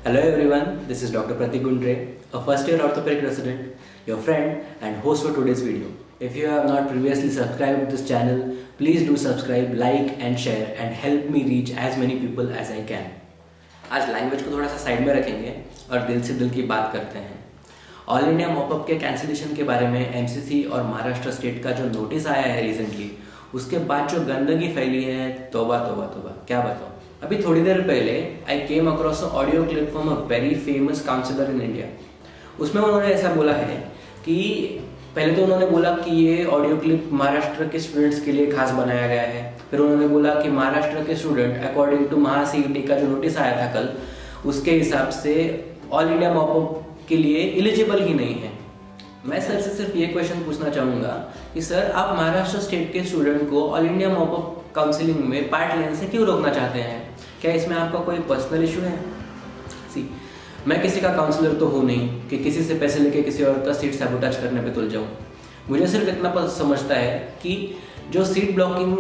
Hello everyone, this is Dr. Pratik Gundre, a first year orthopedic resident, your friend and host for today's video. If you have not previously subscribed to this channel, please do subscribe, like and share and help me reach as many people as I can. आज language को थोड़ा सा side में रखेंगे और दिल से दिल की बात करते हैं। ऑल इंडिया मॉपअप के कैंसिलेशन के बारे में एमसीसी और महाराष्ट्र स्टेट का जो नोटिस आया है रिसेंटली, उसके बाद जो गंदगी फैली है, तौबा तौबा तौबा, क्या बताऊँ। अभी थोड़ी देर पहले I came across a audio clip from a very famous counsellor in India. उसमें उन्होंने ऐसा बोला है कि पहले तो उन्होंने बोला कि ये ऑडियो क्लिप महाराष्ट्र के स्टूडेंट्स के लिए खास बनाया गया है। फिर उन्होंने बोला कि महाराष्ट्र के स्टूडेंट अकॉर्डिंग टू महासीईटी का जो नोटिस आया था कल, उसके हिसाब से ऑल इंडिया मॉपअप के लिए एलिजिबल ही नहीं है। मैं सर से सिर्फ ये क्वेश्चन पूछना चाहूँगा कि सर आप महाराष्ट्र स्टेट के स्टूडेंट को ऑल इंडिया मॉपअप काउंसलिंग में पार्ट लेने से क्यों रोकना चाहते हैं? क्या इसमें आपका कोई पर्सनल इशू है? मैं किसी का काउंसलर तो हूँ नहीं कि किसी से पैसे लेके किसी और का सीट सैबोटेज करने पे तुल जाऊँ। मुझे सिर्फ इतना समझता है कि जो सीट ब्लॉकिंग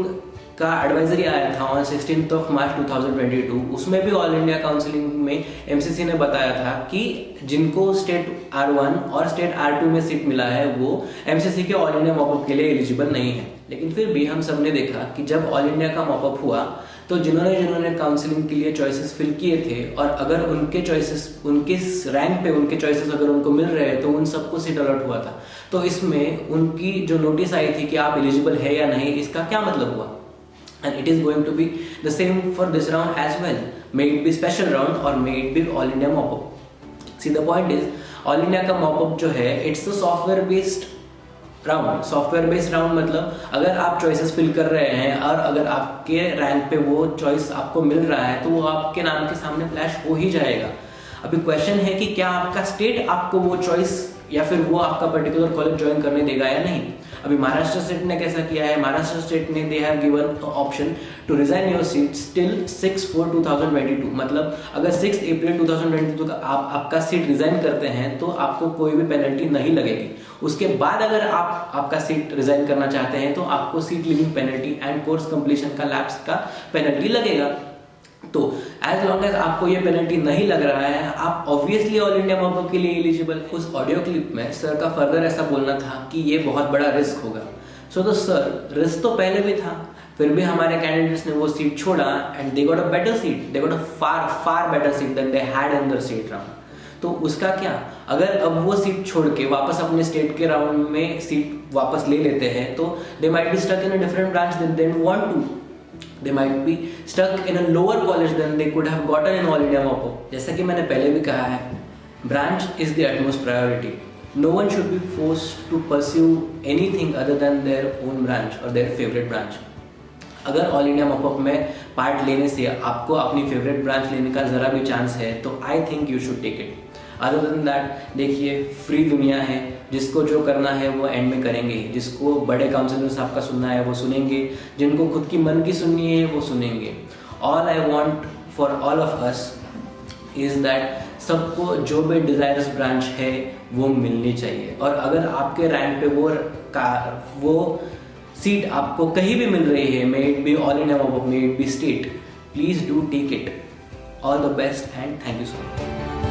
का एडवाइजरी आया था ऑन 16 मार्च 2022, उसमें भी ऑल इंडिया काउंसलिंग में एमसीसी ने बताया था कि जिनको स्टेट R1 और स्टेट R2 में सीट मिला है वो एमसीसी के ऑल इंडिया मॉपअप के लिए एलिजिबल नहीं है। लेकिन फिर भी हम सब ने देखा कि जब ऑल इंडिया का मॉपअप हुआ तो जिन्होंने काउंसलिंग के लिए चॉइसेस फिल किए थे और अगर उनके चॉइसेस उनके रैंक पे उनके चॉइसेस अगर उनको मिल रहे हैं तो उन सबको सीट अलॉट हुआ था। तो इसमें उनकी जो नोटिस आई थी कि आप एलिजिबल है या नहीं, इसका क्या मतलब हुआ? And it is going to be the same for this round as well. May it be special round or may it be all India mop-up. See, the point is all India का mop-up जो है it's a software based round. Software based round मतलब अगर आप choices fill कर रहे हैं और अगर आपके रैंक पे वो choice आपको मिल रहा है तो वो आपके नाम के सामने फ्लैश हो ही जाएगा। अभी क्वेश्चन है कि क्या आपका स्टेट आपको वो चॉइस या फिर वो आपका पर्टिकुलर कॉलेज ज्वाइन करने देगा या नहीं। अभी महाराष्ट्र स्टेट ने कैसा किया है, महाराष्ट्र स्टेट ने they have given option to resign your seat till 6/4/2022। मतलब अगर 6 अप्रैल 2022 का आप आपका सीट रिजाइन करते हैं तो आपको कोई भी पेनल्टी नहीं लगेगी। उसके बाद अगर आप आपका सीट रिजाइन करना चाहते हैं तो आपको seat leaving penalty and course completion का लैप्स का पेनल्टी लगेगा। तो एज लॉन्ग एज आपको ये पेनल्टी नहीं लग रहा है, आप ऑब्वियसली ऑल इंडिया मॉपअप के लिए एलिजिबल। उस ऑडियो क्लिप में सर का फर्दर ऐसा बोलना था कि ये बहुत बड़ा रिस्क होगा। तो सर रिस्क तो पहले भी था, फिर भी हमारे कैंडिडेट्स ने वो सीट छोड़ा and they got a better seat, they got a far better seat than they had in the state round. तो उसका क्या, अगर अब वो सीट छोड़ के वापस अपने स्टेट के राउंड में सीट वापस ले लेते हैं तो they might be stuck in a different branch than they want to. They might be stuck in a lower college than they could have gotten in all India mop-up. जैसा कि मैंने पहले भी कहा है, branch is the utmost priority. No one should be forced to pursue anything other than their own branch or their favorite branch. अगर all India mop up में part लेने से आपको अपनी फेवरेट ब्रांच लेने का ज़रा भी चांस है तो I think you should take it. Other than that देखिए, फ्री दुनिया है, जिसको जो करना है वो एंड में करेंगे। जिसको बड़े काउंसलर साहब का सुनना है वो सुनेंगे, जिनको खुद की मन की सुननी है वो सुनेंगे। All I want for all of us is that सबको जो भी डिज़ायरस ब्रांच है वो मिलनी चाहिए। और अगर आपके रैंक पे वो सीट आपको कहीं भी मिल रही है, may it be all India mop up, may it be state, please do take it. All the best and thank you so much.